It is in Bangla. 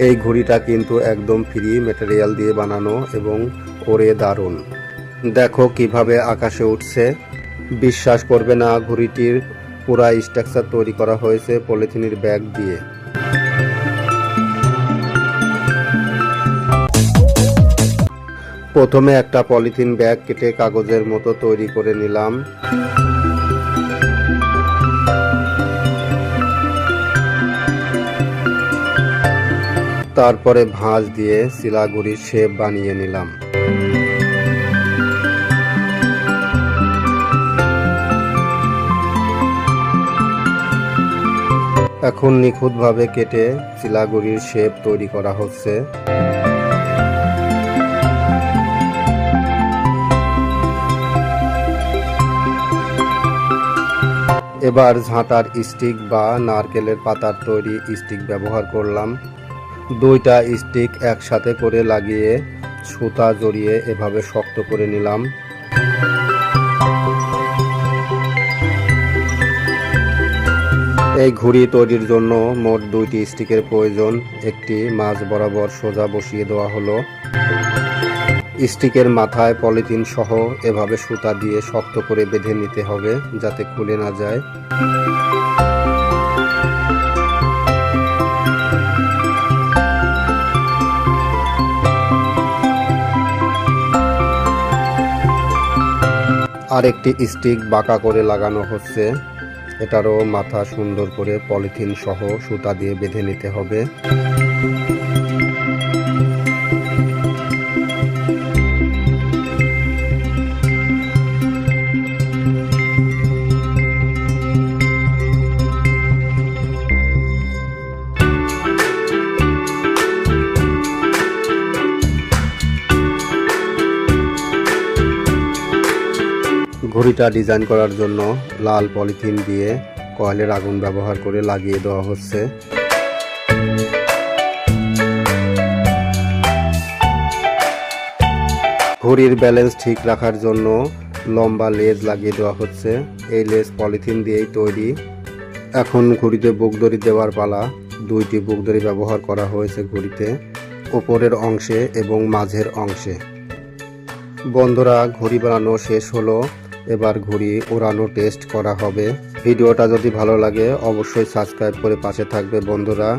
এই ঘড়িটা কিন্তু একদম ফ্রি ম্যাটেরিয়াল দিয়ে বানানো এবং ওরে দারুণ। দেখো কিভাবে আকাশে উঠছে। বিশ্বাস করবে না, ঘড়িটির পুরা স্ট্রাকচার তৈরি করা হয়েছে পলিথিনের ব্যাগ দিয়ে। প্রথমে একটা পলিথিন ব্যাগ কেটে কাগজের মতো তৈরি করে নিলাম। তারপরে ভাঁজ দিয়ে শিলাগুড়ির শেপ বানিয়ে নিলাম। এখন নিখুঁতভাবে কেটে শিলাগুড়ির শেপ তৈরি করা হচ্ছে। এবার ঝাঁটার স্টিক বা নারকেলের পাতার তৈরি স্টিক ব্যবহার করলাম। দুইটা স্টিক একসাথে করে লাগিয়ে সুতা জড়িয়ে এভাবে শক্ত করে নিলাম। এই ঘড়ি তৈরির জন্য মোট 2টি স্টিকের প্রয়োজন। একটি মাঝ বরাবর সোজা বসিয়ে দেওয়া হলো। স্টিকের মাথায় পলিথিন সহ এভাবে সুতা দিয়ে শক্ত করে বেঁধে নিতে হবে যাতে খুলে না যায়। আরেকটি স্টিক বাঁকা করে লাগানো হচ্ছে। এটারও মাথা সুন্দর করে পলিথিন সহ সুতা দিয়ে বেঁধে নিতে হবে। ঘড়িটা ডিজাইন করার জন্য লাল পলিথিন দিয়ে কয়েলের আগুন ব্যবহার করে লাগিয়ে দেওয়া হচ্ছে। ঘড়ির ব্যালেন্স ঠিক রাখার জন্য লম্বা লেজ লাগিয়ে দেওয়া হচ্ছে। এই লেজ পলিথিন দিয়েই তৈরি। এখন ঘড়িতে বুকদড়ি দেওয়ার পালা। 2টি বুকদড়ি ব্যবহার করা হয়েছে ঘড়িতে, উপরের অংশে এবং মাঝের অংশে। বন্ধুরা, ঘড়ি বানানো শেষ হলো। এবার ঘড়ি ওড়ানো টেস্ট করা হবে। ভিডিওটা যদি ভালো লাগে অবশ্যই সাবস্ক্রাইব করে পাশে থাকবে বন্ধুরা।